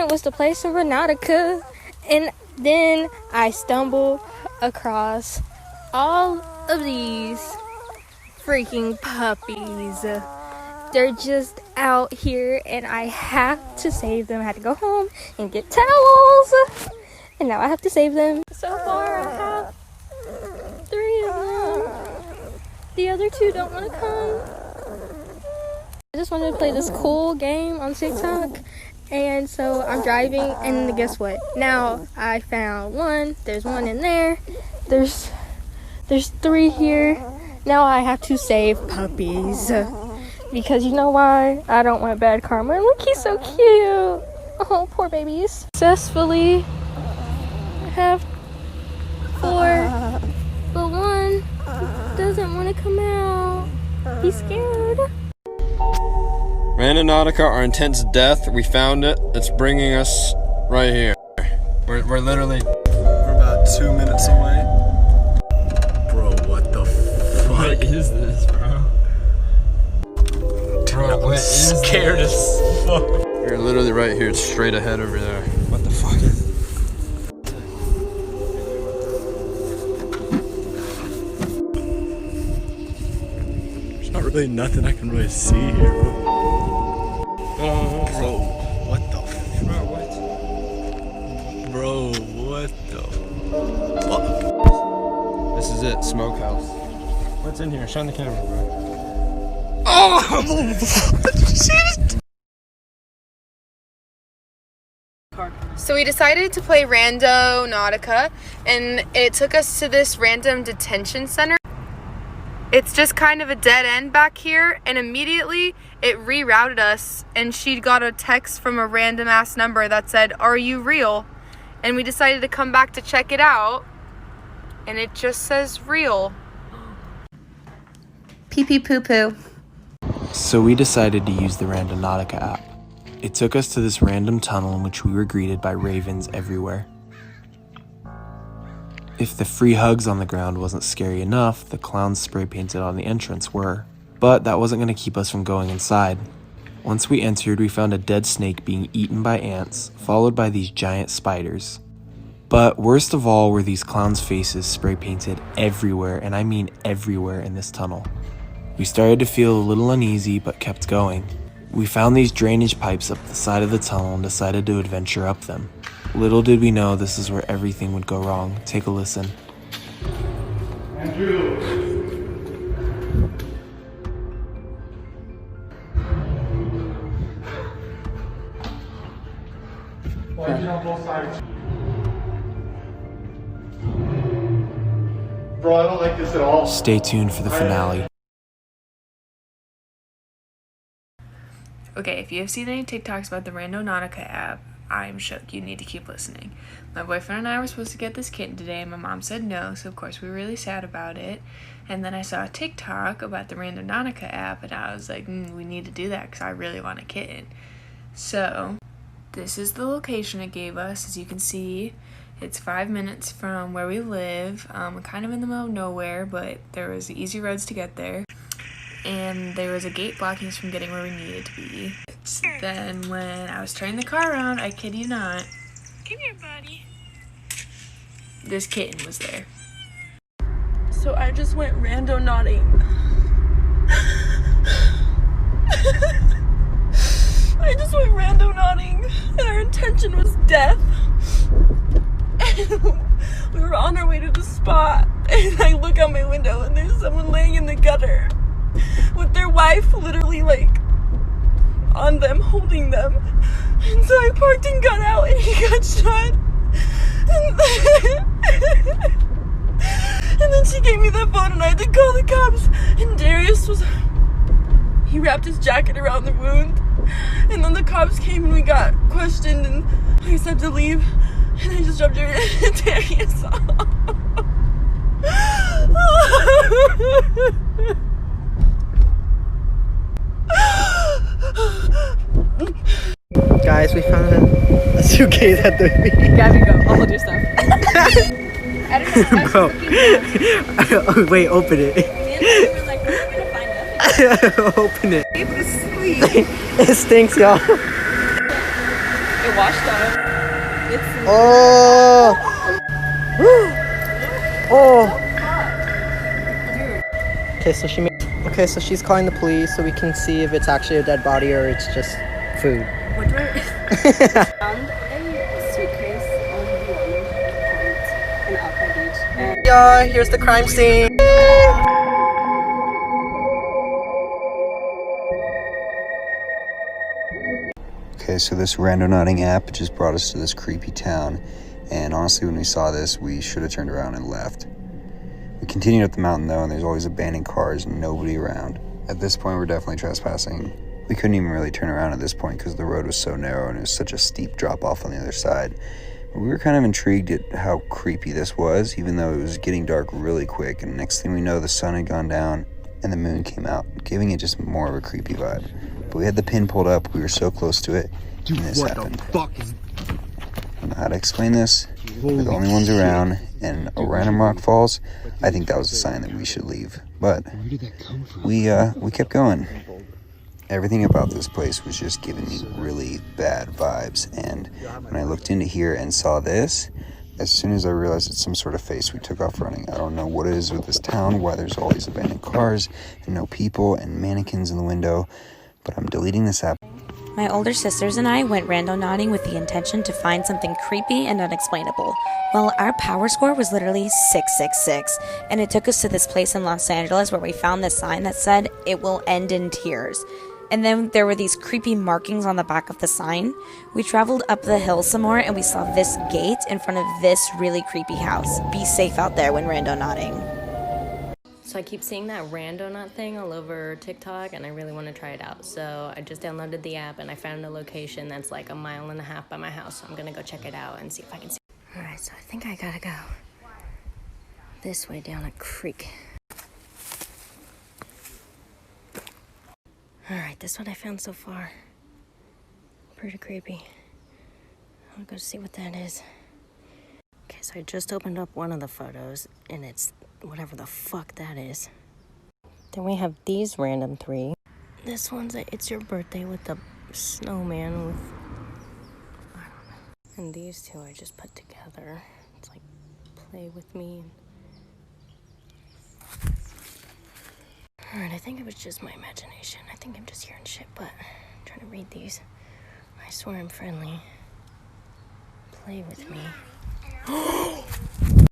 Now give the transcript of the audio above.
point was to play some Randonautica, and then I stumbled across all of these freaking puppies. They're just out here, and I have to save them. I had to go home and get towels, and now I have to save them. So far, I have 3 of them. The other 2 don't want to come. I just wanted to play this cool game on TikTok, and so I'm driving, and guess what? Now I found 1. There's 1 in there. There's 3 here. Now I have to save puppies. Because you know why? I don't want bad karma. Look, he's so cute. Oh, poor babies. Successfully have 4, but 1 doesn't want to come out. He's scared. Randonautica, our intense death. We found it. It's bringing us right here. We're literally. We're about 2 minutes away. Bro, what the fuck? What is this, bro? Bro, what is scared as fuck. You're literally right here. It's straight ahead over there. What the fuck is it? There's not really nothing I can really see here, bro. Bro, what the fuck? Bro, what? Bro, what the fuck? This is it, smokehouse. What's in here? Shine the camera, bro. Oh! Shit! So we decided to play Randonautica, and it took us to this random detention center. It's just kind of a dead end back here, and immediately it rerouted us, and she got a text from a random ass number that said, "Are you real?" And we decided to come back to check it out, and it just says real. Pee pee poo poo. So we decided to use the Randonautica app. It took us to this random tunnel in which we were greeted by ravens everywhere. If the free hugs on the ground wasn't scary enough, the clowns spray painted on the entrance were. But that wasn't going to keep us from going inside. Once we entered, we found a dead snake being eaten by ants, followed by these giant spiders. But worst of all were these clowns' faces spray painted everywhere, and I mean everywhere in this tunnel. We started to feel a little uneasy, but kept going. We found these drainage pipes up the side of the tunnel and decided to adventure up them. Little did we know this is where everything would go wrong. Take a listen. Andrew! Why are you on both sides? Bro, I don't like this at all. Stay tuned for the finale. Okay, if you have seen any TikToks about the Randonautica app, I'm shook. You need to keep listening. My boyfriend and I were supposed to get this kitten today, and my mom said no, so of course we were really sad about it. And then I saw a TikTok about the Randonautica app, and I was like, we need to do that because I really want a kitten. So this is the location it gave us. As you can see, it's 5 minutes from where we live. We're kind of in the middle of nowhere, but there was easy roads to get there. And there was a gate blocking us from getting where we needed to be. Then when I was turning the car around, I kid you not, come here, buddy, this kitten was there. So I just went randonauting. I just went randonauting, and our intention was death. And we were on our way to the spot, and I look out my window, and there's someone laying in the gutter with their wife literally like on them, holding them. And so I parked and got out, and he got shot. And then she gave me the phone, and I had to call the cops. And Darius he wrapped his jacket around the wound. And then the cops came, and we got questioned, and I just had to leave. And I just dropped Darius off. Guys, we found a suitcase at the beach. Gabby, go. I'll hold your stuff. I don't know. Bro. Wait, open it. We were like, where are we gonna find it? Open it. It was sweet. It stinks, y'all. It It washed up. Oh! Oh! Okay, so she's calling the police so we can see if it's actually a dead body or it's just food. What do I found a suitcase on the point in Alpine Beach. And Yeah, here's the crime scene. Okay, so this randonauting app just brought us to this creepy town, and honestly when we saw this, we should have turned around and left. We continued up the mountain though, and there's always abandoned cars and nobody around. At this point, we're definitely trespassing. We couldn't even really turn around at this point because the road was so narrow and it was such a steep drop off on the other side. But we were kind of intrigued at how creepy this was, even though it was getting dark really quick, and next thing we know, the sun had gone down and the moon came out, giving it just more of a creepy vibe. But we had the pin pulled up, we were so close to it, and this happened. The fuck is... I don't know how to explain this. We're the only ones around, and a random rock falls. I think that was a sign that we should leave. But we kept going. Everything about this place was just giving me really bad vibes, and when I looked into here and saw this, as soon as I realized it's some sort of face, we took off running. I don't know what it is with this town, why there's all these abandoned cars and no people and mannequins in the window, but I'm deleting this app. My older sisters and I went randonauting with the intention to find something creepy and unexplainable. Well, our power score was literally 666, and it took us to this place in Los Angeles where we found this sign that said, "It will end in tears." And then there were these creepy markings on the back of the sign. We traveled up the hill some more and we saw this gate in front of this really creepy house. Be safe out there when randonauting. so I keep seeing that randonaut thing all over TikTok, and I really want to try it out. So I just downloaded the app, and I found a location that's like 1.5 miles by my house. So I'm gonna go check it out and see if I can see. All right, so I think I gotta go this way down a creek. Alright, this is what I found so far. Pretty creepy. I'll go see what that is. Okay, so I just opened up one of the photos, and it's whatever the fuck that is. Then we have these random 3. This one's a "It's Your Birthday" with the snowman with... I don't know. And these 2 I just put together. It's like, play with me. Alright, I think it was just my imagination. I think I'm just hearing shit, but I'm trying to read these. I swear I'm friendly. Play with me.